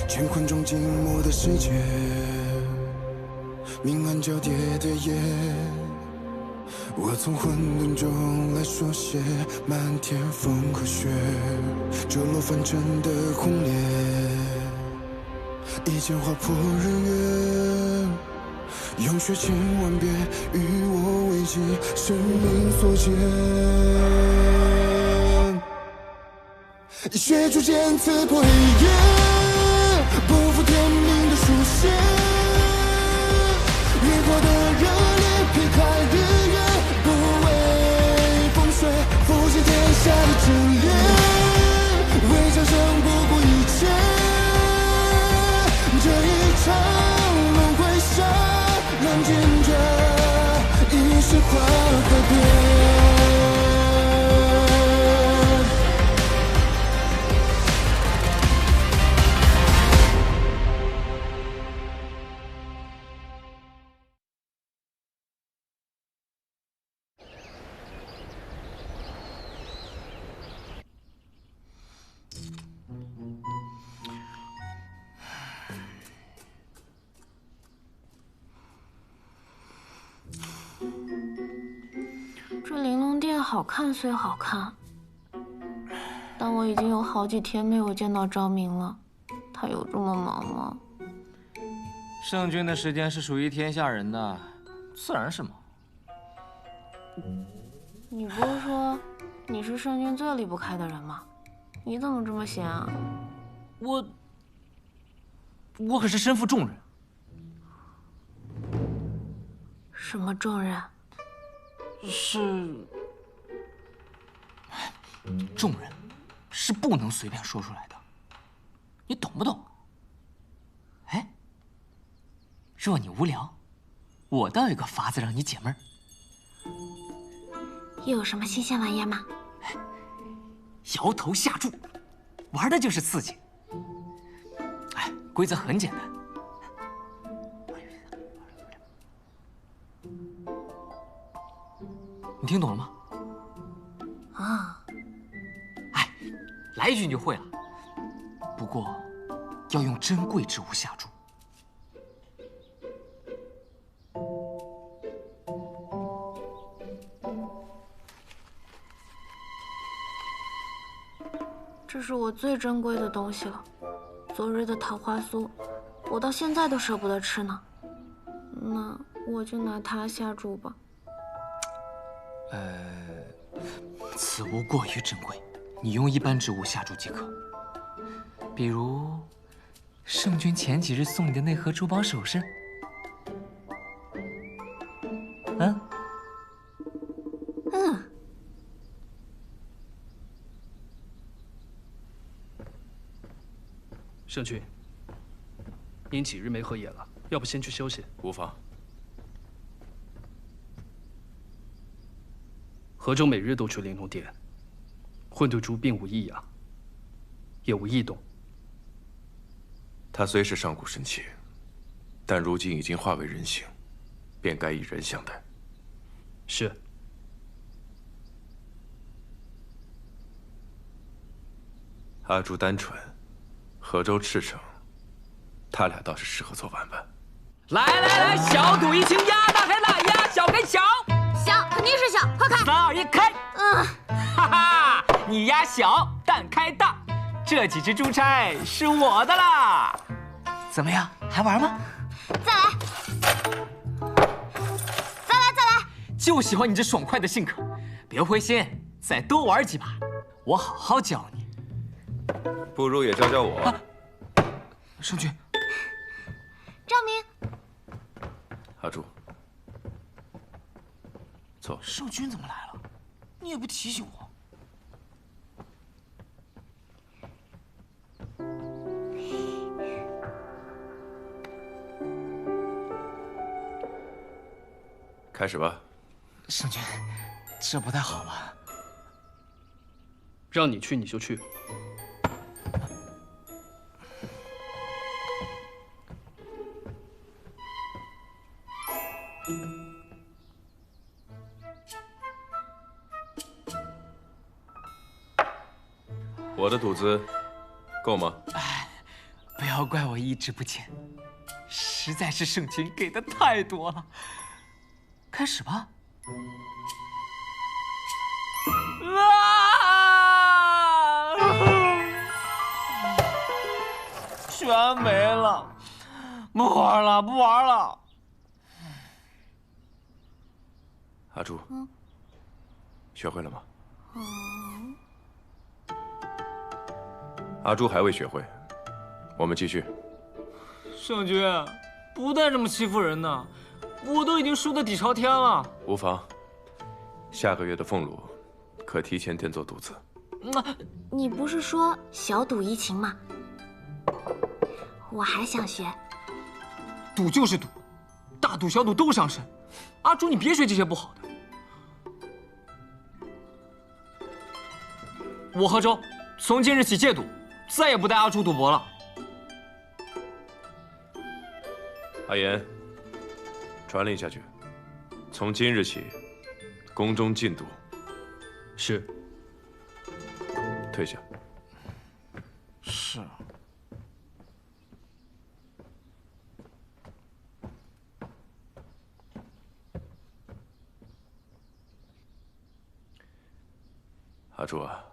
乾坤中静默的世界，明暗交叠的夜，我从混沌中来书写漫天风和雪，折落凡尘的轰烈，一剑划破日月，用血千万遍与我为己，生命所见。以血铸剑刺破黑夜，不负天命的书写，烈火的热烈劈开日月，不畏风雪，复兴天下的真烈，为战胜不顾一切，这一场轮回下，冷静着一世化和变。这玲珑殿好看虽好看，但我已经有好几天没有见到昭明了。他有这么忙吗？圣君的时间是属于天下人的，自然是忙。你不是说你是圣君最离不开的人吗？你怎么这么闲啊？我可是身负重任。什么重任？重任是不能随便说出来的，你懂不懂？哎，若你无聊，我倒有个法子让你解闷儿。又有什么新鲜玩意吗？摇头下注，玩的就是刺激。哎，规则很简单。你听懂了吗？啊，哎，来一句你就会了。不过，要用珍贵之物下注。这是我最珍贵的东西了，昨日的桃花酥，我到现在都舍不得吃呢。那我就拿它下注吧。此物过于珍贵，你用一般之物下注即可。比如，圣君前几日送你的那盒珠宝首饰。嗯。圣君，您几日没合眼了，要不先去休息？无妨。河州每日都去玲珑殿，混沌珠并无异样，也无异动。他虽是上古神器，但如今已经化为人形，便该以人相待。是。阿朱单纯，河州赤诚，他俩倒是适合做玩伴。来，小赌怡情，压大开大，压小开小。小肯定是小，快开！3、2、1，开！哈哈，你压小，蛋开大，这几只珠钗是我的啦！怎么样，还玩吗？再来！就喜欢你这爽快的性格，别灰心，再多玩几把，我好好教你。不如也教教我。圣君，昭明，阿朱，走。圣君怎么来了？你也不提醒我。开始吧。圣君，这不太好吧？让你去你就去。我的赌资够吗？不要怪我一直不前，实在是圣君给的太多了。开始吧。啊！全没了，不玩了，不玩了。阿朱，学会了吗？阿朱还未学会，我们继续。圣君，不带这么欺负人的，我都已经输得底朝天了。无妨，下个月的俸禄可提前垫做赌子。你不是说小赌怡情吗？我还想学。赌就是赌，大赌小赌都伤身。阿朱，你别学这些不好的。我和周从今日起戒赌，再也不带阿朱赌博了。阿言，传令下去，从今日起，宫中禁赌。是。退下。是。阿朱啊，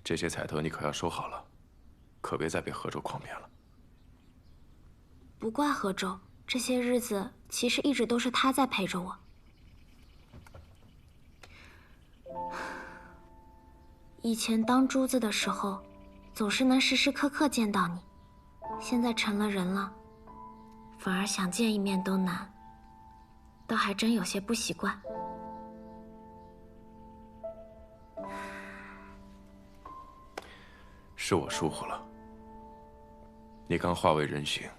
这些彩头你可要收好了，可别再被何周诓骗了。不怪何周，这些日子其实一直都是他在陪着我。以前当珠子的时候，总是能时时刻刻见到你，现在成了人了，反而想见一面都难，倒还真有些不习惯。是我疏忽了。你刚化为人形，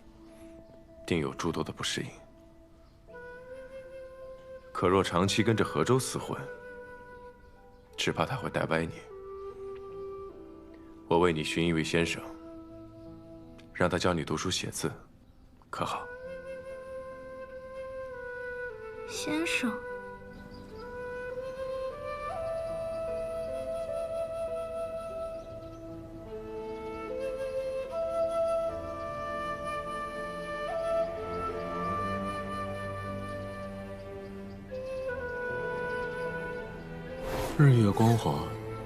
定有诸多的不适应。可若长期跟着何周厮混，只怕他会带歪你。我为你寻一位先生，让他教你读书写字，可好？先生。日月光华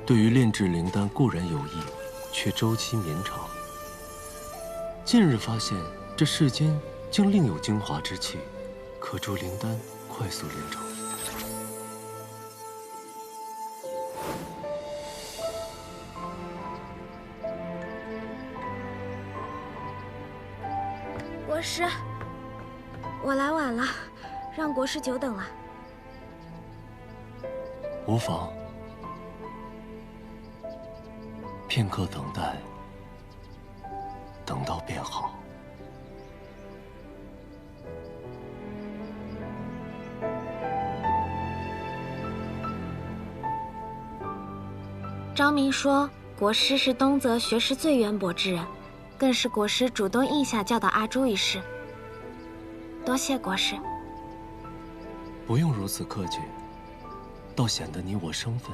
对于炼制灵丹固然有益，却周期绵长。近日发现这世间竟另有精华之气，可助灵丹快速炼成。国师，我来晚了，让国师久等了。无妨，片刻等待，等到便好。昭明说，国师是东泽学识最渊博之人，更是国师主动应下教导阿朱一事。多谢国师。不用如此客气。倒显得你我生分。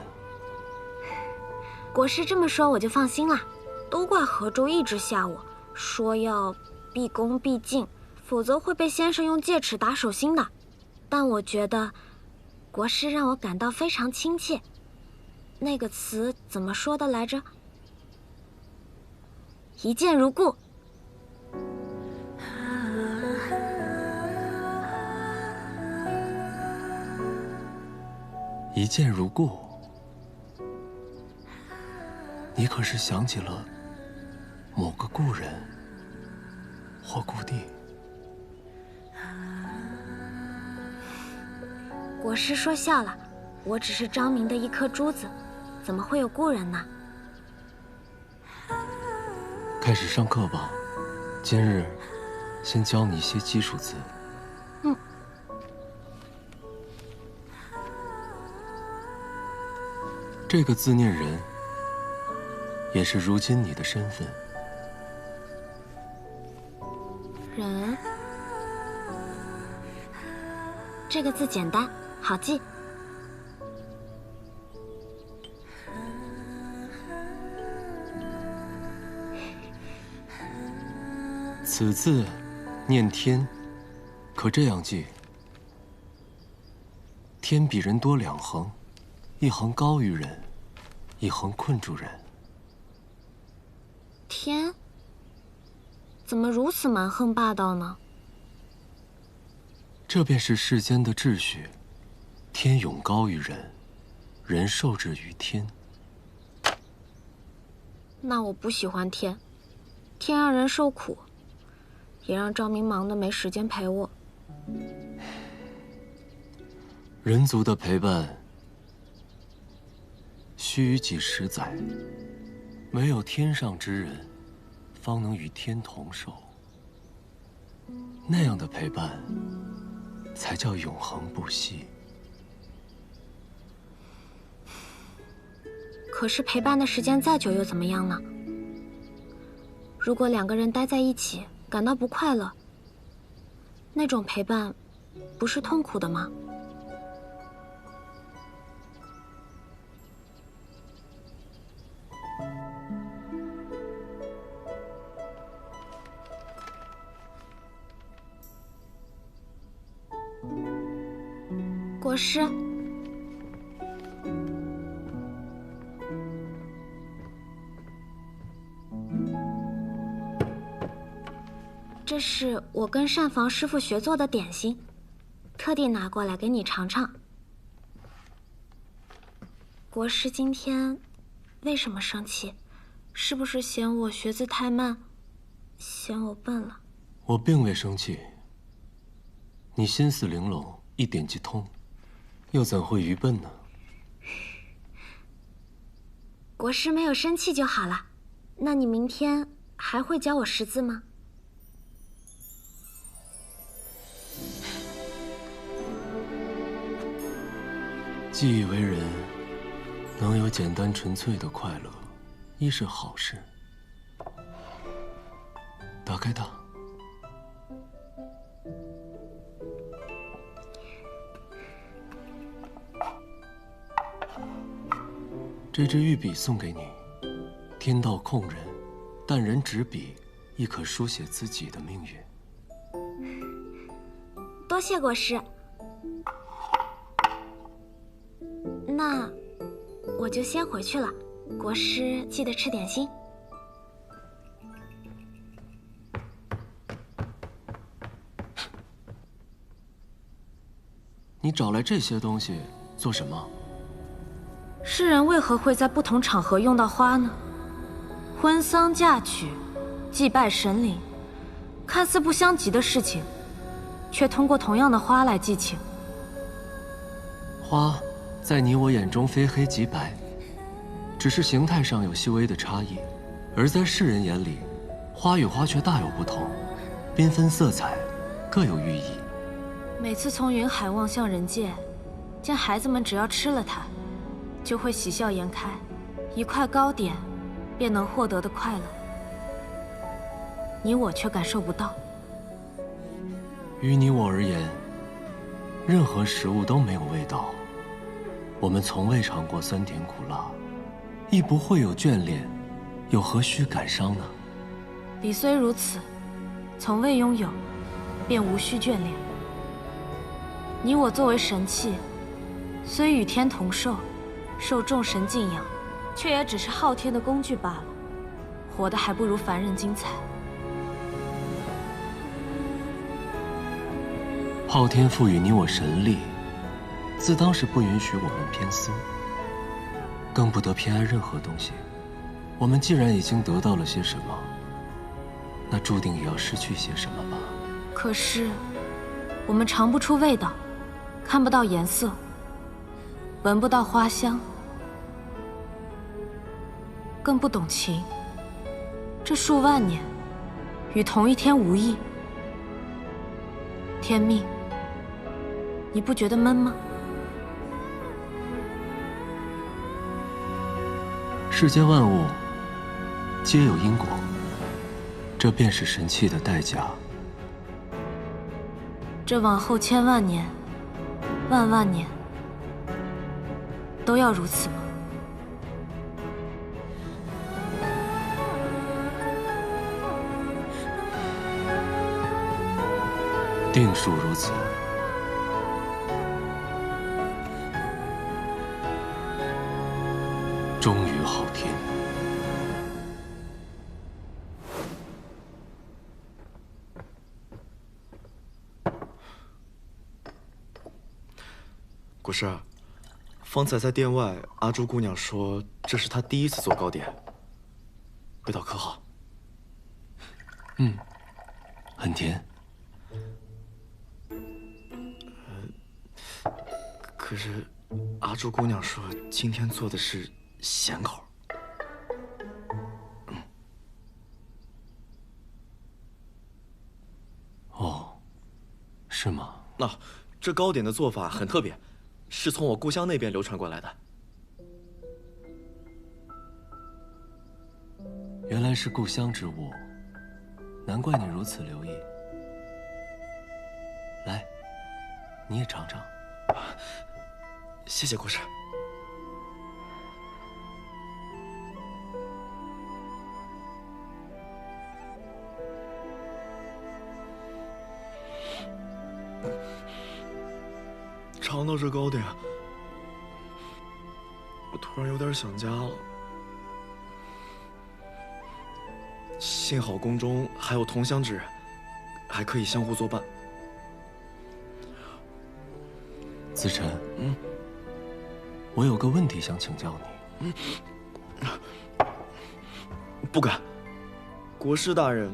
国师这么说，我就放心了。都怪何周一直吓我，说要毕恭毕敬，否则会被先生用戒尺打手心的。但我觉得，国师让我感到非常亲切。那个词怎么说的来着？一见如故。一见如故，你可是想起了某个故人或故地？国师说笑了，我只是昭明的一颗珠子，怎么会有故人呢？开始上课吧，今日先教你一些基础字。这个字念人，也是如今你的身份。人，这个字简单，好记。此字念天，可这样记：天比人多2横，一横高于人，一横困住人。天怎么如此蛮横霸道呢？这便是世间的秩序，天永高于人，人受制于天。那我不喜欢天，天让人受苦，也让赵明忙得没时间陪我。人族的陪伴，须臾几十载，唯有天上之人，方能与天同寿。那样的陪伴，才叫永恒不息。可是陪伴的时间再久又怎么样呢？如果2个人待在一起，感到不快乐，那种陪伴，不是痛苦的吗？国师，这是我跟膳房师傅学做的点心，特地拿过来给你尝尝。国师今天为什么生气？是不是嫌我学字太慢，嫌我笨了？我并未生气，你心思玲珑，一点即通，又怎会愚笨呢？国师没有生气就好了。那你明天还会教我识字吗？既以为人能有简单纯粹的快乐，亦是好事。打开它。这支玉笔送给你，天道控人，但人执笔，亦可书写自己的命运。多谢国师。那我就先回去了，国师记得吃点心。你找来这些东西做什么？世人为何会在不同场合用到花呢？婚丧嫁娶、祭拜神灵，看似不相及的事情，却通过同样的花来寄情。花，在你我眼中非黑即白，只是形态上有细微的差异；而在世人眼里，花与花却大有不同，缤纷色彩，各有寓意。每次从云海望向人界，见孩子们只要吃了它，就会喜笑颜开，一块糕点便能获得的快乐，你我却感受不到。于你我而言，任何食物都没有味道。我们从未尝过酸甜苦辣，亦不会有眷恋，又何须感伤呢？彼虽如此，从未拥有，便无需眷恋。你我作为神器，虽与天同寿，受众神敬仰，却也只是昊天的工具罢了，活得还不如凡人精彩。昊天赋予你我神力，自当是不允许我们偏私，更不得偏爱任何东西。我们既然已经得到了些什么，那注定也要失去些什么吧。可是，我们尝不出味道，看不到颜色，闻不到花香，更不懂情。这数万年，与同一天无异。天命，你不觉得闷吗？世间万物皆有因果，这便是神器的代价。这往后千万年、万万年，都要如此吗？定属如此。终于好天。国师，方才在殿外，阿朱姑娘说这是她第一次做糕点，味道可好？很甜。可是阿朱姑娘说今天做的是咸口。哦，是吗？这糕点的做法很特别，是从我故乡那边流传过来的。原来是故乡之物，难怪你如此留意。来，你也尝尝。谢谢国师。尝到这糕点，我突然有点想家了。幸好宫中还有同乡之人，还可以相互作伴。子辰，我有个问题想请教你。不敢。国师大人，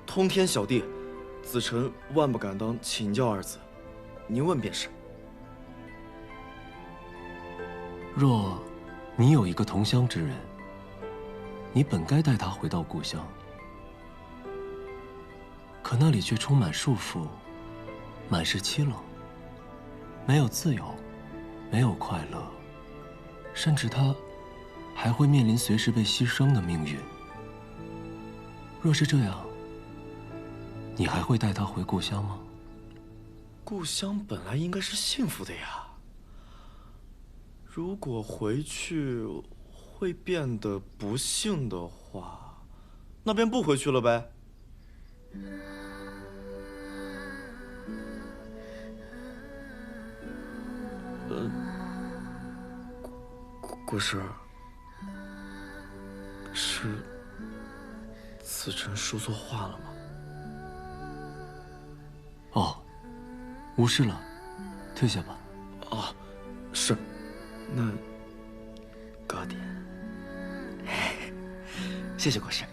通天小地，子辰万不敢当请教二字。您问便是。若你有一个同乡之人，你本该带他回到故乡，可那里却充满束缚，满是凄冷，没有自由，没有快乐，甚至他还会面临随时被牺牲的命运。若是这样，你还会带他回故乡吗？故乡本来应该是幸福的呀。如果回去会变得不幸的话，那便不回去了呗。国师，是子辰说错话了吗？哦，无事了，退下吧。哦，是。那糕点，谢谢国师。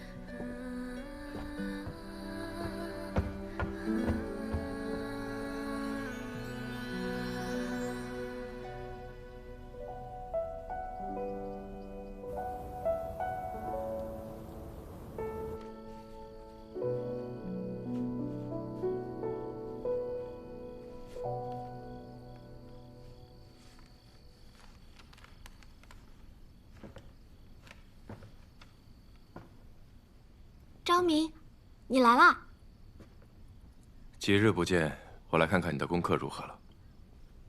昭明，你来啦！几日不见，我来看看你的功课如何了。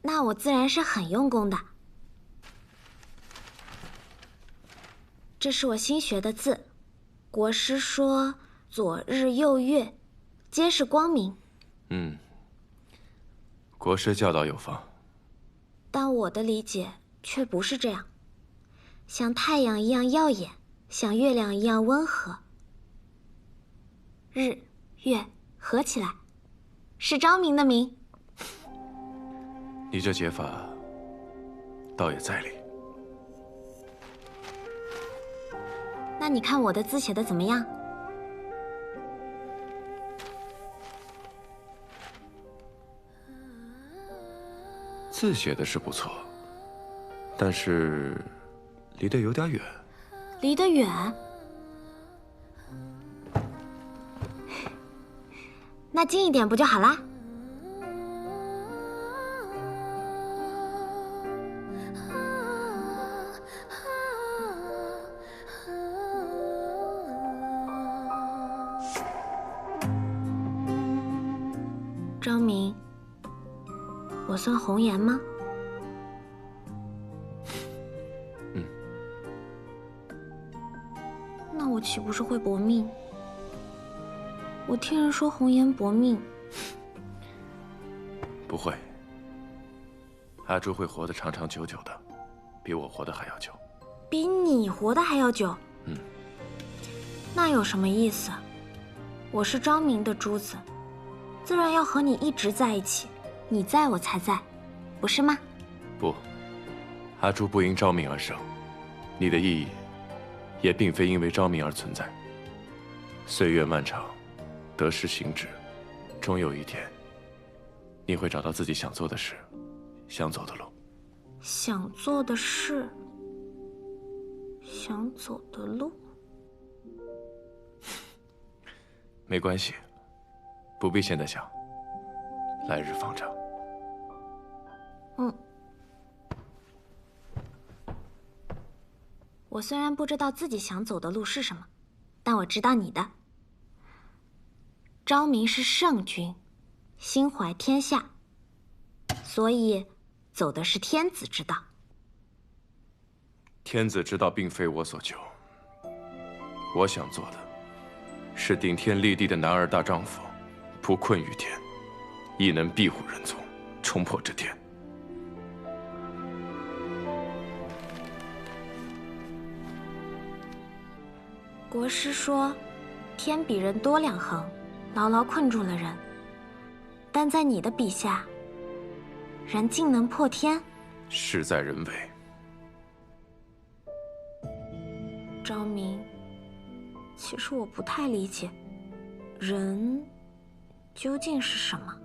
那我自然是很用功的。这是我新学的字，国师说左日右月，皆是光明。国师教导有方，但我的理解却不是这样，像太阳一样耀眼，像月亮一样温和。日月合起来，是昭明的明。你这解法倒也在理。那你看我的字写的怎么样？字写的是不错，但是离得有点远。离得远？那近一点不就好啦？昭明，我算红颜吗？那我岂不是会薄命？我听人说红颜薄命，不会。阿朱会活得长长久久的，比我活得还要久。比你活得还要久？嗯。那有什么意思？我是昭明的珠子，自然要和你一直在一起，你在我才在，不是吗？不，阿朱不因昭明而生，你的意义也并非因为昭明而存在。岁月漫长，得失行止，终有一天，你会找到自己想做的事，想走的路。想做的事，想走的路。没关系，不必现在想，来日方长。我虽然不知道自己想走的路是什么，但我知道你的。昭明是圣君，心怀天下，所以走的是天子之道。天子之道并非我所求，我想做的是顶天立地的男儿大丈夫，不困于天，亦能庇护人族，冲破这天。国师说，天比人多2横，牢牢困住了人。但在你的笔下，人竟能破天？事在人为。昭明，其实我不太理解，人究竟是什么？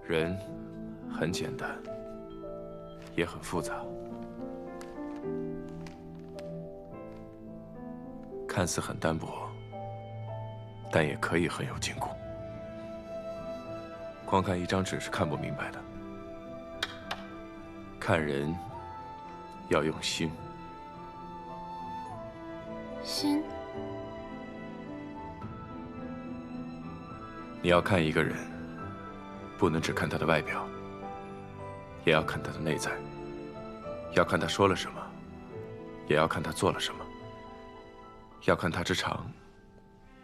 人很简单，也很复杂。看似很单薄，但也可以很有坚固。光看一张纸是看不明白的，看人要用心。心？你要看一个人，不能只看他的外表，也要看他的内在。要看他说了什么，也要看他做了什么。要看他之长，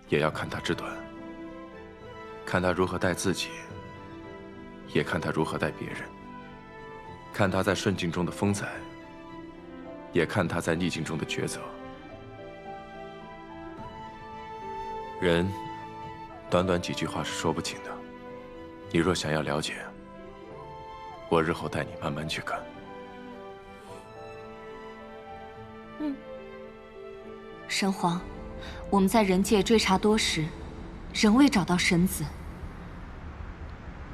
也要看他之短。看他如何待自己，也看他如何待别人。看他在顺境中的风采，也看他在逆境中的抉择。人，短短几句话是说不清的。你若想要了解，我日后带你慢慢去看。神皇，我们在人界追查多时，仍未找到神子。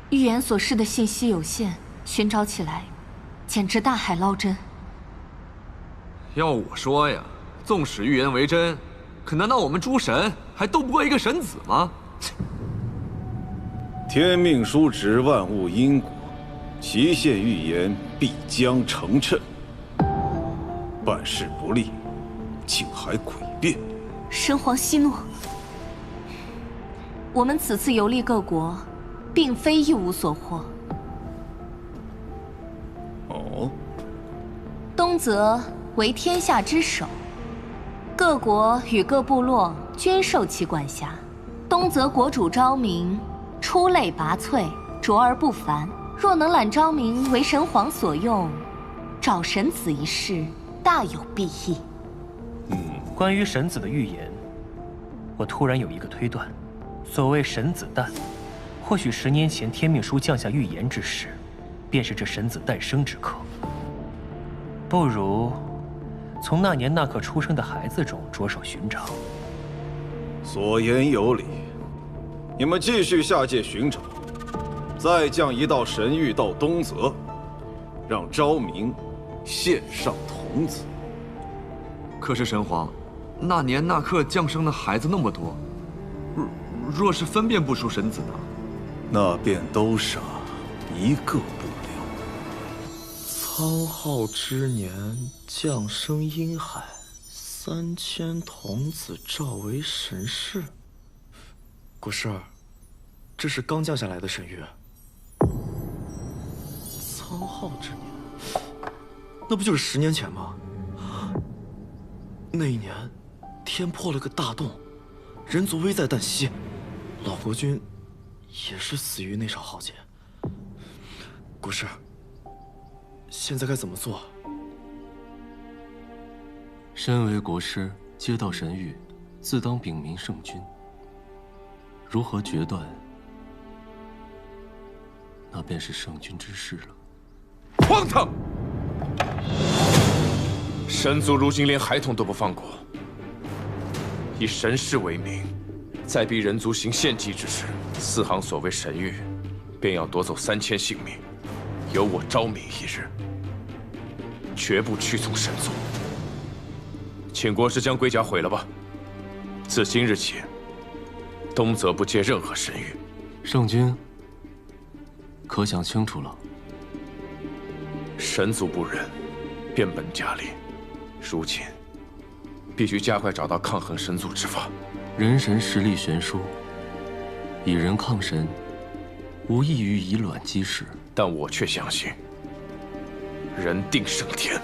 预言所示的信息有限，寻找起来简直大海捞针。要我说呀，纵使预言为真，可难道我们诸神还斗不过一个神子吗？天命书指万物因果，期限预言必将成谶。办事不力，竟还诡辩。神皇息怒。我们此次游历各国，并非一无所获。哦。东泽为天下之首，各国与各部落均受其管辖。东泽国主昭明出类拔萃，卓而不凡。若能揽昭明为神皇所用，找神子一事大有裨益。关于神子的预言，我突然有一个推断：所谓神子诞，或许10年前天命书降下预言之时，便是这神子诞生之刻。不如从那年那刻出生的孩子中着手寻找。所言有理，你们继续下界寻找，再降一道神谕到东泽，让昭明献上童子。可是神皇，那年那刻降生的孩子那么多，若是分辨不出神子呢？那便都杀，一个不留。苍浩之年，降生阴海，3000童子召为神士。国师，这是刚降下来的神谕。苍浩之年，那不就是10年前吗？那一年，天破了个大洞，人族危在旦夕，老国君也是死于那场浩劫。国师，现在该怎么做？身为国师，接到神谕，自当禀明圣君。如何决断，那便是圣君之事了。荒唐！神族如今连孩童都不放过，以神事为名，再逼人族行献祭之事，4行所谓神谕，便要夺走3000性命。有我昭明一日，绝不屈从神族。请国师将龟甲毁了吧。自今日起，东泽不接任何神谕。圣君，可想清楚了？神族不仁，变本加厉。如今，必须加快找到抗衡神族之法。人神实力悬殊，以人抗神，无异于以卵击石。但我却相信，人定胜天。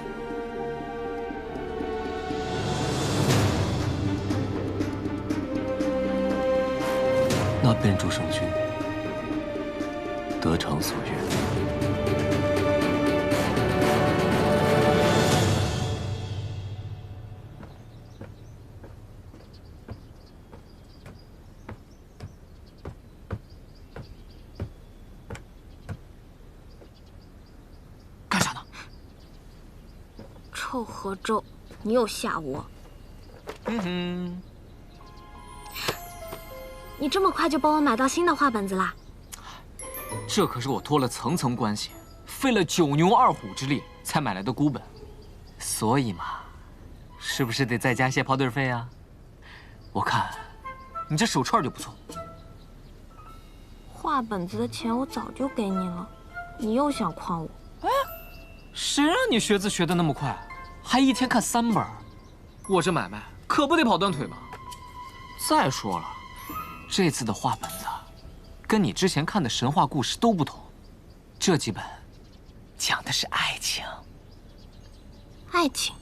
那便祝圣君得偿所愿。干啥呢？臭合周，你又吓我！你这么快就帮我买到新的画本子啦？这可是我托了层层关系，费了9牛2虎之力才买来的孤本，所以嘛，是不是得再加些跑腿费啊？我看你这手串就不错。画本子的钱我早就给你了，你又想诓我？哎，谁让你学字学得那么快，还一天看3本？我这买卖可不得跑断腿吗？再说了，这次的画本子跟你之前看的神话故事都不同，这几本讲的是爱情。爱情？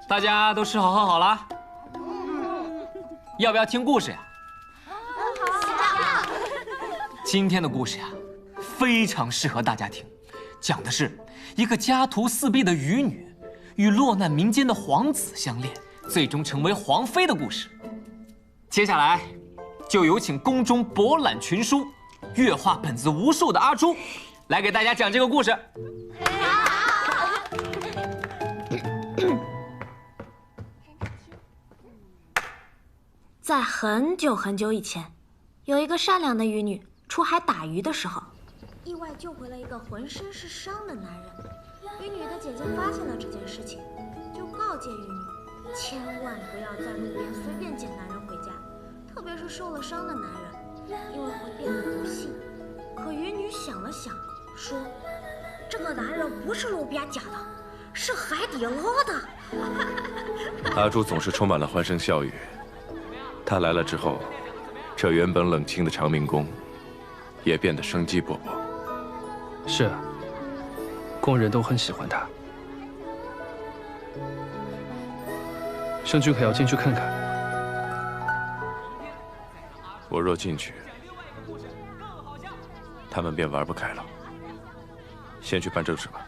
大家都吃好喝好了，要不要听故事呀？今天的故事呀，非常适合大家听，讲的是一个家徒4壁的渔女与落难民间的皇子相恋，最终成为皇妃的故事。接下来，就有请宫中博览群书、阅画本子无数的阿朱，来给大家讲这个故事。在很久很久以前，有一个善良的渔女出海打鱼的时候，意外救回了一个浑身是伤的男人。渔女的姐姐发现了这件事情，就告诫渔女，千万不要在路边随便捡男人回家，特别是受了伤的男人，因为会变得不幸。可渔女想了想，说：“这个男人不是路边捡的，是海底捞的。”阿朱总是充满了欢声笑语。他来了之后，这原本冷清的长明宫也变得生机勃勃。是啊，宫人都很喜欢他。圣君可要进去看看。我若进去，他们便玩不开了。先去办正事吧。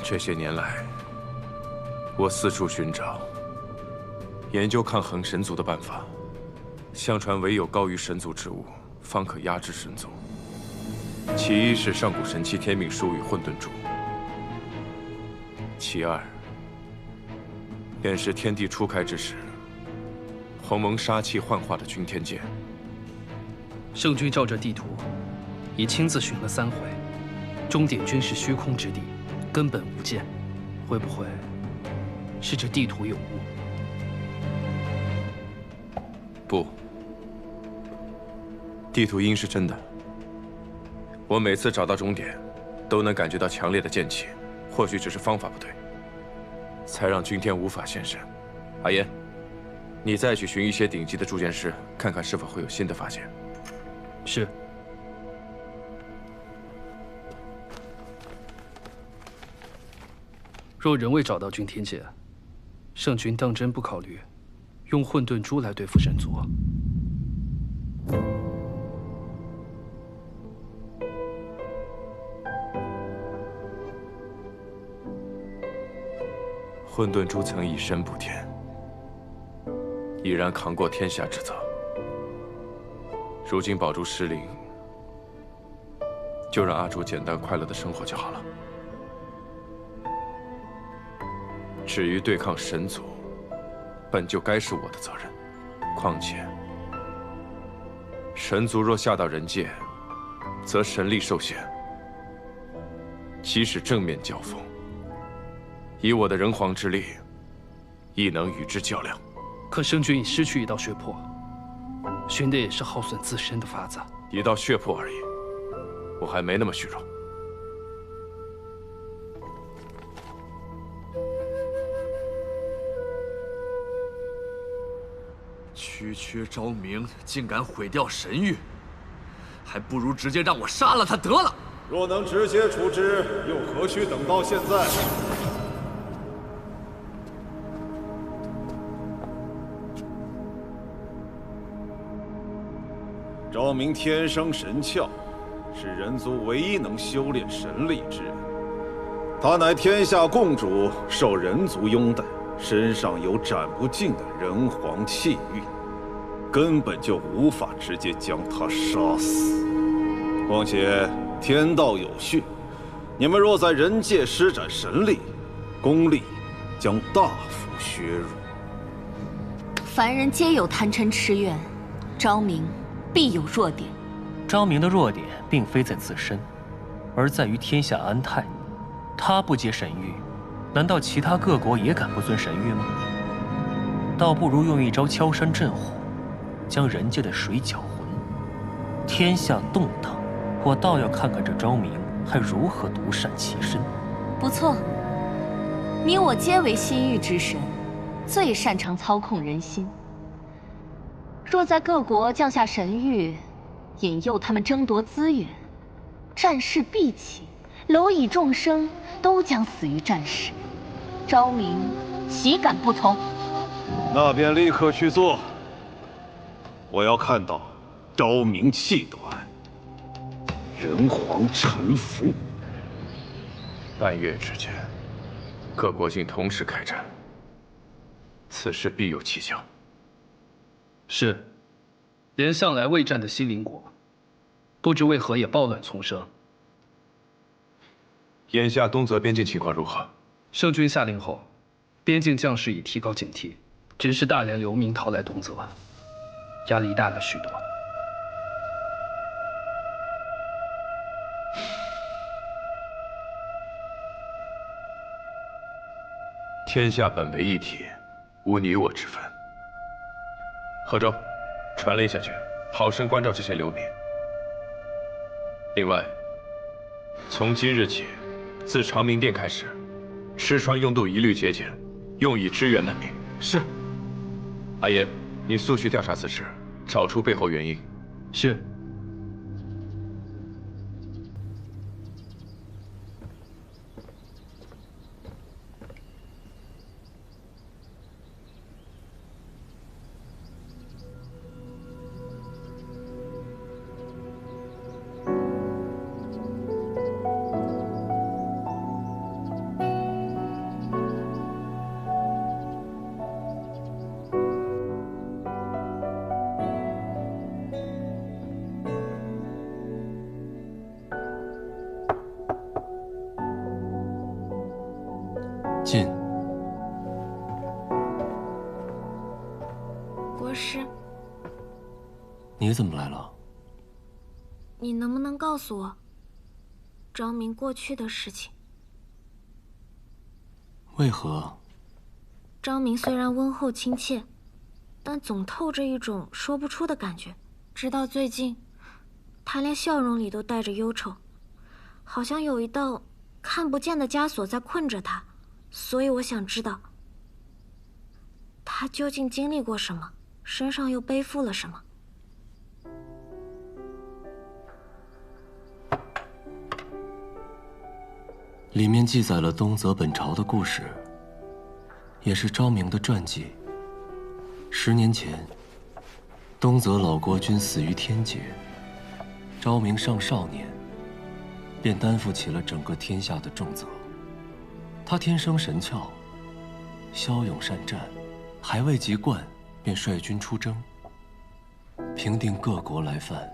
这些年来，我四处寻找、研究抗衡神族的办法。相传，唯有高于神族之物，方可压制神族。其一是上古神器天命书与混沌珠，其二便是天地初开之时，鸿蒙杀气幻化的君天剑。圣君照这地图，已亲自寻了3回，终点均是虚空之地，根本无剑。会不会是这地图有误？不，地图应是真的。我每次找到终点，都能感觉到强烈的剑气，或许只是方法不对，才让君天无法现身。阿言，你再去寻一些顶级的铸剑师，看看是否会有新的发现。是。若仍未找到君天剑，圣君当真不考虑用混沌珠来对付神族？混沌珠曾以身补天，已然扛过天下之责。如今宝珠失灵，就让阿朱简单快乐的生活就好了。至于对抗神族，本就该是我的责任。况且，神族若下到人界，则神力受限，即使正面交锋，以我的人皇之力，亦能与之较量。可圣君已失去一道血魄，寻的也是耗损自身的法子。一道血魄而已，我还没那么虚荣。区区昭明竟敢毁掉神域，还不如直接让我杀了他得了。若能直接处置，又何须等到现在？昭明天生神窍，是人族唯一能修炼神力之人。他乃天下共主，受人族拥戴，身上有斩不尽的人皇气运，根本就无法直接将他杀死。况且天道有序，你们若在人界施展神力，功力将大幅削弱。凡人皆有贪嗔痴怨，昭明必有弱点。昭明的弱点并非在自身，而在于天下安泰。他不接神谕，难道其他各国也敢不遵神谕吗？倒不如用一招敲山震虎，将人界的水搅浑。天下动荡，我倒要看看这昭明还如何独善其身。不错，你我皆为心域之神，最擅长操控人心。若在各国降下神谕，引诱他们争夺资源，战事必起，蝼蚁众生都将死于战时。昭明岂敢不从？那便立刻去做。我要看到昭明气短，人皇臣服。半月之间，各国竟同时开战，此事必有蹊跷。是，连向来未战的西邻国，不知为何也暴乱丛生。眼下东泽边境情况如何？圣君下令后，边境将士已提高警惕，只是大量流民逃来东泽，压力大了许多。天下本为一体，无你我之分。贺州，传令下去，好生关照这些流民。另外，从今日起，自长明殿开始，吃穿用度一律节俭，用以支援难民。是。阿言，你速去调查此事，找出背后原因。是。进。国师，你怎么来了？你能不能告诉我昭明过去的事情？为何？昭明虽然温厚亲切，但总透着一种说不出的感觉。直到最近，他连笑容里都带着忧愁，好像有一道看不见的枷锁在困着他。所以我想知道，他究竟经历过什么，身上又背负了什么。里面记载了东泽本朝的故事，也是昭明的传记。10年前，东泽老国君死于天劫，昭明尚少年，便担负起了整个天下的重责。他天生神窍，骁勇善战，还未及冠，便率军出征，平定各国来犯，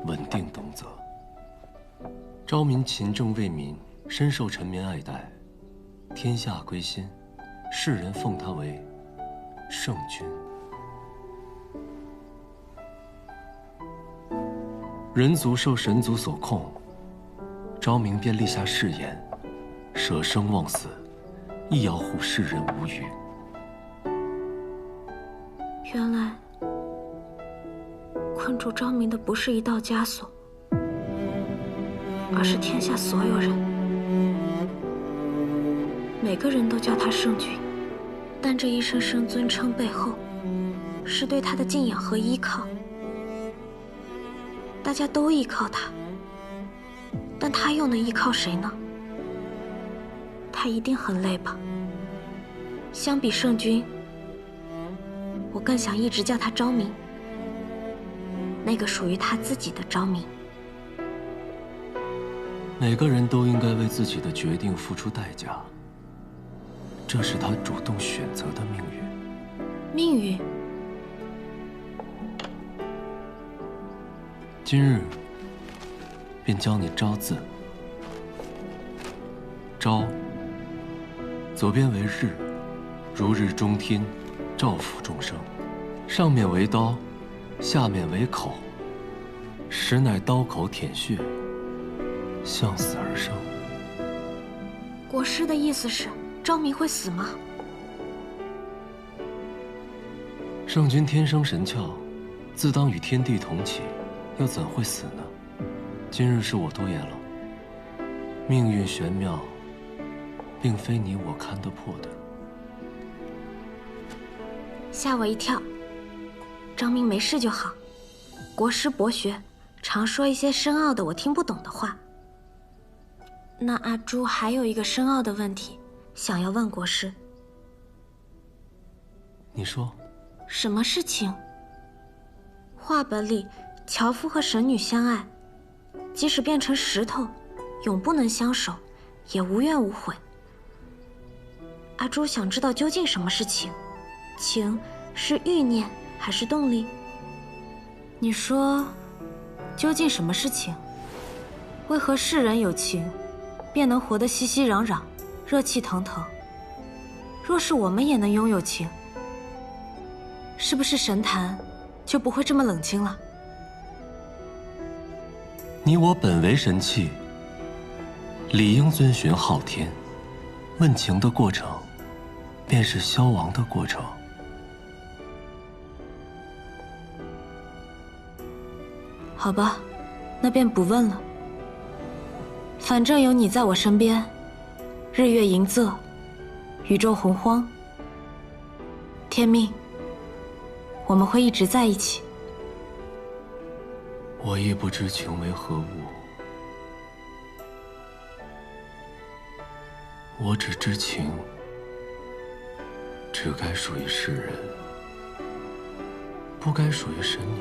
稳定东泽。昭明勤政为民，深受臣民爱戴，天下归心，世人奉他为圣君。人族受神族所控，昭明便立下誓言，舍生忘死，亦要护世人无虞。原来困住昭明的不是一道枷锁，而是天下所有人。每个人都叫他圣君，但这一声声尊称背后，是对他的敬仰和依靠。大家都依靠他，但他又能依靠谁呢？他一定很累吧。相比圣君，我更想一直叫他昭明，那个属于他自己的昭明。每个人都应该为自己的决定付出代价，这是他主动选择的命运。命运？今日便教你昭字。昭，左边为日，如日中天，照拂众生；上面为刀，下面为口，实乃刀口舔血，向死而生。国师的意思是，昭明会死吗？圣君天生神窍，自当与天地同起，又怎会死呢？今日是我多言了。命运玄妙，并非你我看得破的。吓我一跳。昭明没事就好。国师博学，常说一些深奥的我听不懂的话。那阿朱还有一个深奥的问题，想要问国师。你说。什么是情？话本里，樵夫和神女相爱，即使变成石头，永不能相守，也无怨无悔。阿朱想知道究竟什么是情？情是欲念还是动力？你说，究竟什么是情？为何世人有情，便能活得熙熙攘攘，热气腾腾？若是我们也能拥有情，是不是神坛就不会这么冷清了？你我本为神器，理应遵循昊天。问情的过程，便是消亡的过程。好吧，那便不问了。反正有你在我身边，日月盈仄，宇宙洪荒，天命，我们会一直在一起。我亦不知情为何物，我只知情只该属于世人，不该属于神女。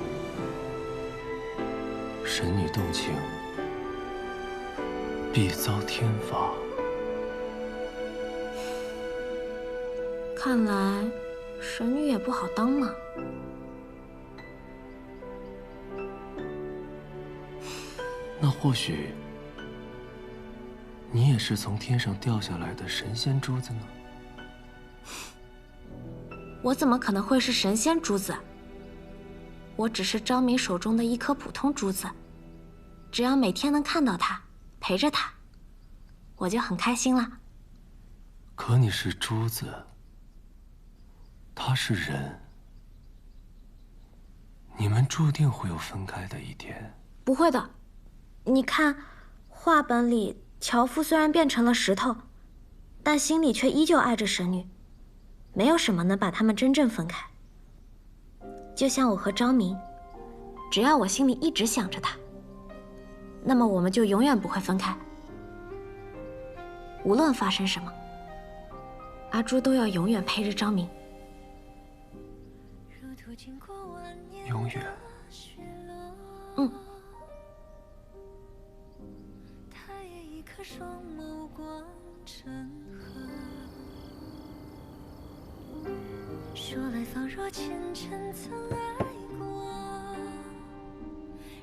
神女动情，必遭天罚。看来神女也不好当嘛。那或许你也是从天上掉下来的神仙珠子呢？我怎么可能会是神仙珠子？我只是昭明手中的一颗普通珠子，只要每天能看到它，陪着它，我就很开心了。可你是珠子，他是人，你们注定会有分开的一天。不会的，你看，画本里樵夫虽然变成了石头，但心里却依旧爱着神女，没有什么能把他们真正分开。就像我和昭明，只要我心里一直想着他，那么我们就永远不会分开。无论发生什么，阿朱都要永远陪着昭明。永远。嗯。说来仿若前尘曾爱过，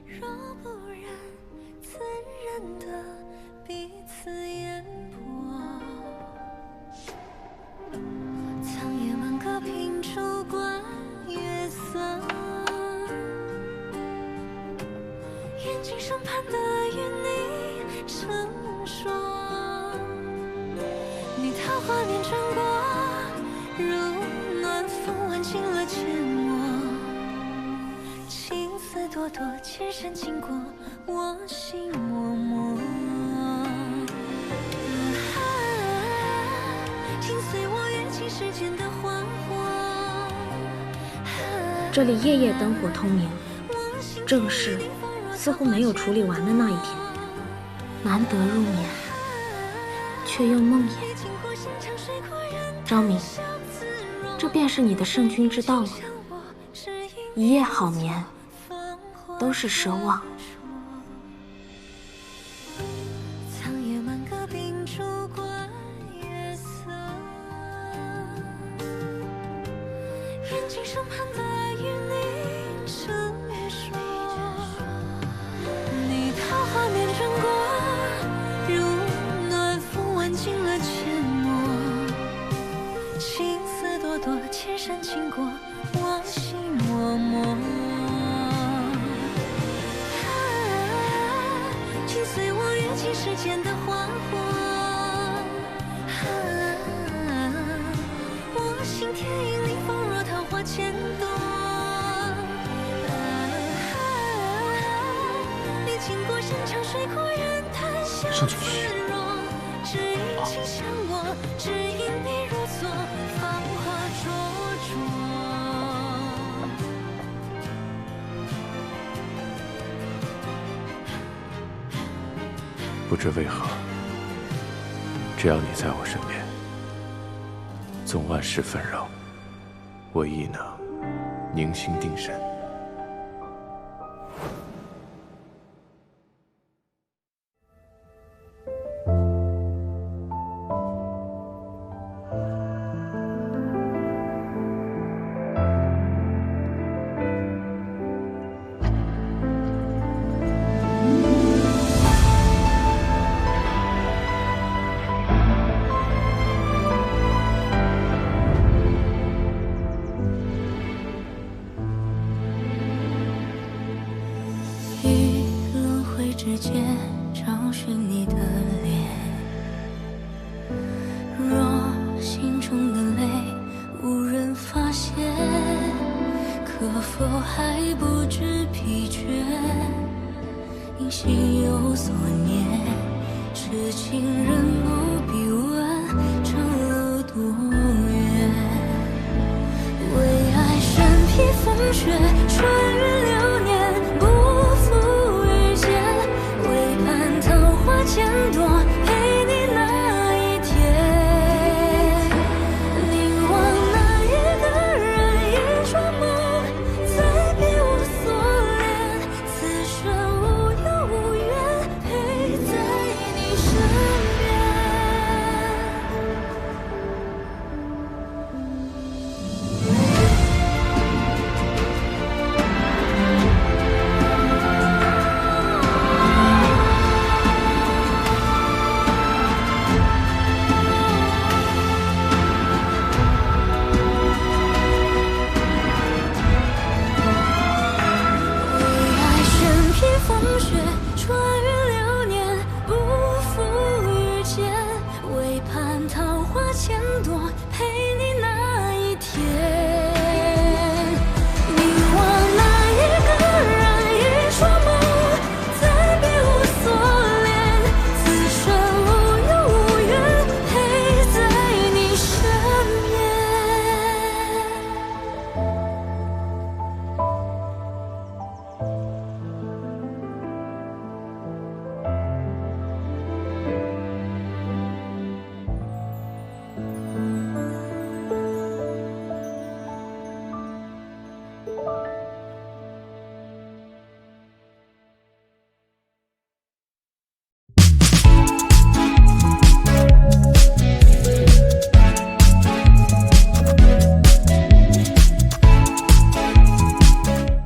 若不然，怎认得彼此眼波？苍野满阁凭烛观月色，眼睛上盼的与你成说，你桃花面转过，如风挽尽了阡陌，情丝朵朵，千山经过，我心默默。请随我跃进世间的花火。这里夜夜灯火通明，正是似乎没有处理完的那一天，难得入眠，却又梦魇。昭明，这便是你的圣君之道了。一夜好眠，都是奢望。苍野满阁秉烛观月色，眼睛上盼的与你成说，你桃花面转过，如暖风挽尽了阡陌，情丝朵朵，千山经过，我心默默。请随我跃进世间的花火。我心田影里仿若桃花千朵。你经过山长水阔人谈笑自若，只因情向我，只因你如昨。芳华灼灼，不知为何，只要你在我身边，纵万事纷扰，我亦能宁心定神。之间找寻你的脸，若心中的泪无人发现，可否还不知疲倦？因心有所念，痴情人不必问长路多远，为爱身披风雪。